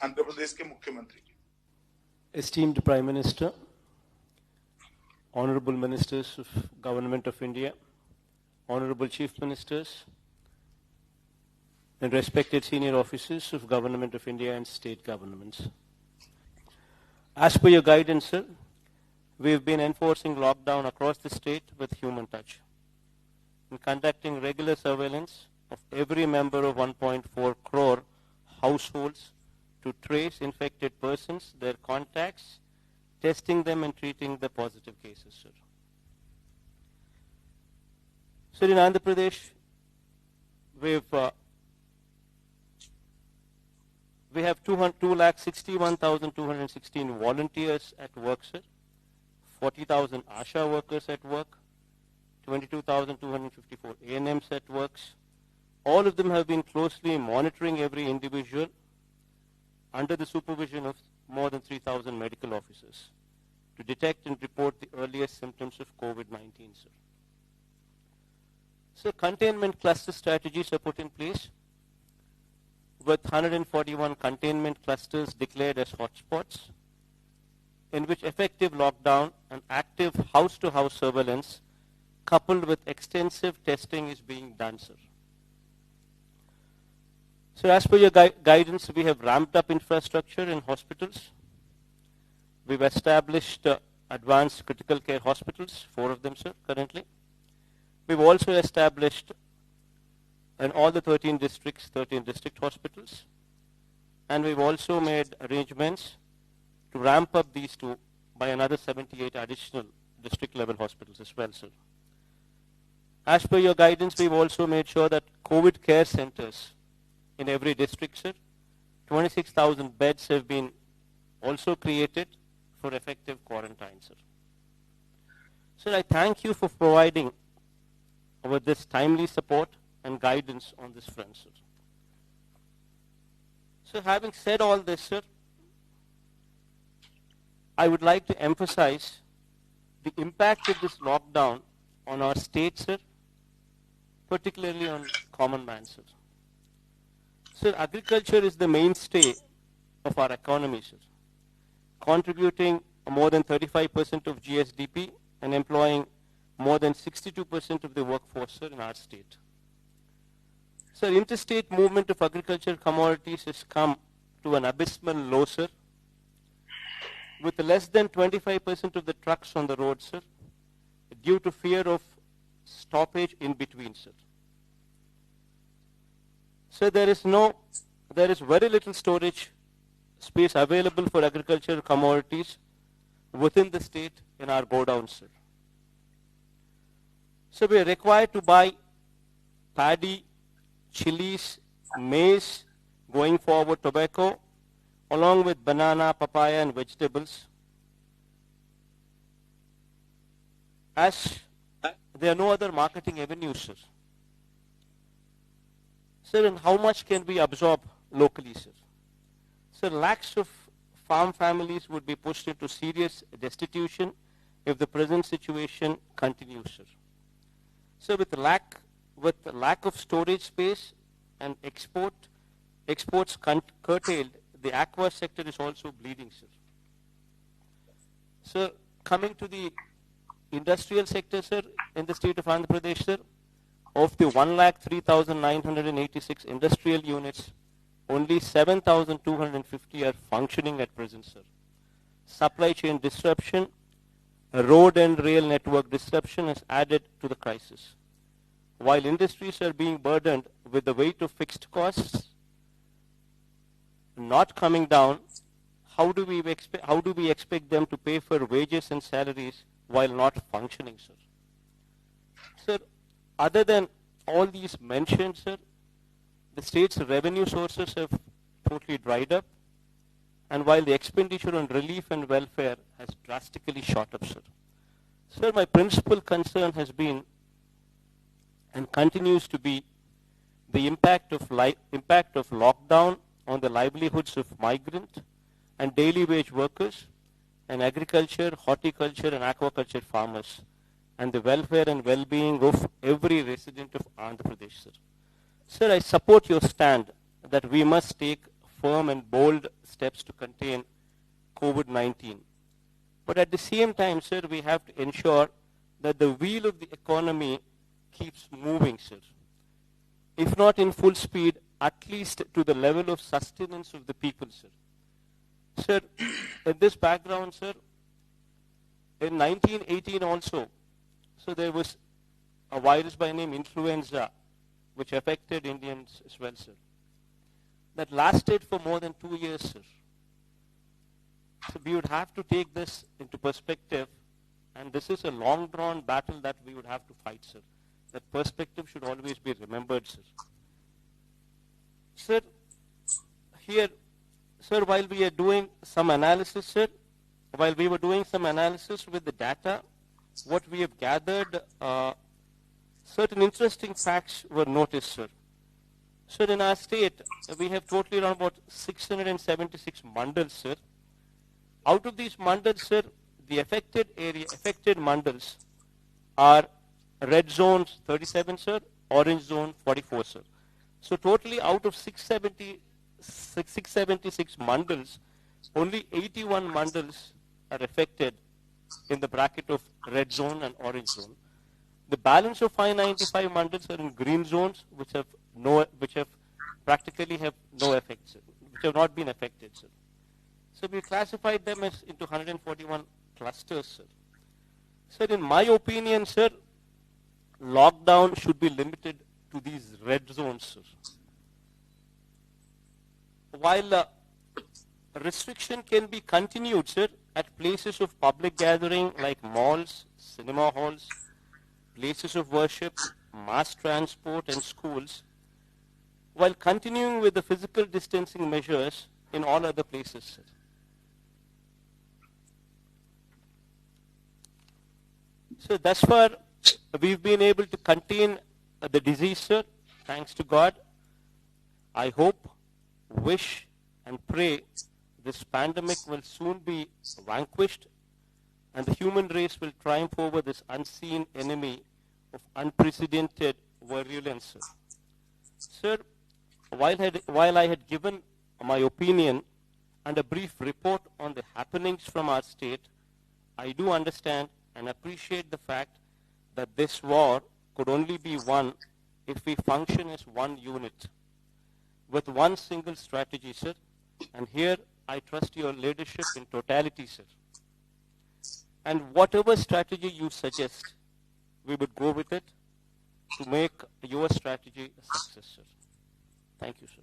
आंध्र प्रदेश के मुख्यमंत्री। Esteemed Prime Minister, Honorable Ministers of Government of India, Honorable Chief Ministers, and respected senior officers of Government of India and state governments. As per your guidance, sir, we have been enforcing lockdown across the state with human touch and conducting regular surveillance of every member of 1.4 crore households to trace infected persons, their contacts, testing them and treating the positive cases, sir. Sir, in Andhra Pradesh, we have 2,61,216 volunteers at work, sir. 40,000 ASHA workers at work. 22,254 ANMs at works. All of them have been closely monitoring every individual under the supervision of more than 3,000 medical officers to detect and report the earliest symptoms of COVID-19, sir. So containment cluster strategies are put in place with 141 containment clusters declared as hotspots, in which effective lockdown and active house-to-house surveillance coupled with extensive testing is being done, sir. So as per your guidance, we have ramped up infrastructure in hospitals. We've established advanced critical care hospitals, 4 of them, sir, currently. We've also established in all the 13 districts, 13 district hospitals. And we've also made arrangements to ramp up these 2 by another 78 additional district level hospitals as well, sir. As per your guidance, we've also made sure that COVID care centers in every district, sir, 26,000 beds have been also created for effective quarantine, sir. Sir, I thank you for providing with this timely support and guidance on this front, sir. So having said all this, sir, I would like to emphasize the impact of this lockdown on our state, sir, particularly on common man, sir. Sir, agriculture is the mainstay of our economy, sir, contributing more than 35% of GSDP and employing more than 62% of the workforce, sir, in our state. Sir, interstate movement of agricultural commodities has come to an abysmal low, sir, with less than 25% of the trucks on the road, sir, due to fear of stoppage in between, sir. So there is very little storage space available for agricultural commodities within the state in our godowns, sir. So we are required to buy paddy, chilies, maize, going forward tobacco, along with banana, papaya and vegetables, as there are no other marketing avenues, sir. Sir, and how much can we absorb locally, sir? Sir, lakhs of farm families would be pushed into serious destitution if the present situation continues, sir. So with lack of storage space and exports curtailed, the aqua sector is also bleeding, sir. So coming to the industrial sector, sir, in the state of Andhra Pradesh, sir, of the 1,03,986 industrial units, only 7,250 are functioning at present, sir. Supply chain disruption, road and rail network disruption has added to the crisis. While industries are being burdened with the weight of fixed costs not coming down, how do we expect them to pay for wages and salaries while not functioning, sir? Sir, other than all these mentioned, sir, the state's revenue sources have totally dried up, and while the expenditure on relief and welfare has drastically shot up, sir. Sir, my principal concern has been and continues to be the impact of lockdown on the livelihoods of migrant and daily wage workers and agriculture, horticulture and aquaculture farmers, and the welfare and well-being of every resident of Andhra Pradesh, sir. Sir, I support your stand that we must take firm and bold steps to contain COVID-19. But at the same time, sir, we have to ensure that the wheel of the economy keeps moving, sir. If not in full speed, at least to the level of sustenance of the people, sir. Sir, in this background, sir, in 1918 also, so there was a virus by name influenza, which affected Indians as well, sir. That lasted for more than 2 years, sir. So we would have to take this into perspective, and this is a long-drawn battle that we would have to fight, sir. That perspective should always be remembered, sir. Sir, here, sir, while we are doing some analysis, sir, while we were doing some analysis with the data, what we have gathered, certain interesting facts were noticed, sir. Sir, in our state, we have totally around about 676 mandals, sir. Out of these mandals, sir, the affected mandals are red zones 37, sir, orange zone 44, sir. So totally out of 676 mandals, only 81 mandals are affected in the bracket of red zone and orange zone. The balance of 595 mandals are in green zones, which have practically no effect, sir, which have not been affected, sir. So we classified them as into 141 clusters, sir. Sir, in my opinion, sir, lockdown should be limited to these red zones, sir. While restriction can be continued, sir, at places of public gathering like malls, cinema halls, places of worship, mass transport and schools, while continuing with the physical distancing measures in all other places, sir. So thus far, we've been able to contain the disease, sir, thanks to God. I hope, wish, and pray this pandemic will soon be vanquished and the human race will triumph over this unseen enemy of unprecedented virulence, sir. Sir, while I had given my opinion and a brief report on the happenings from our state, I do understand and appreciate the fact that this war could only be won if we function as one unit, with one single strategy, sir. And here I trust your leadership in totality, sir. And whatever strategy you suggest, we would go with it to make your strategy a success, sir. Thank you, sir.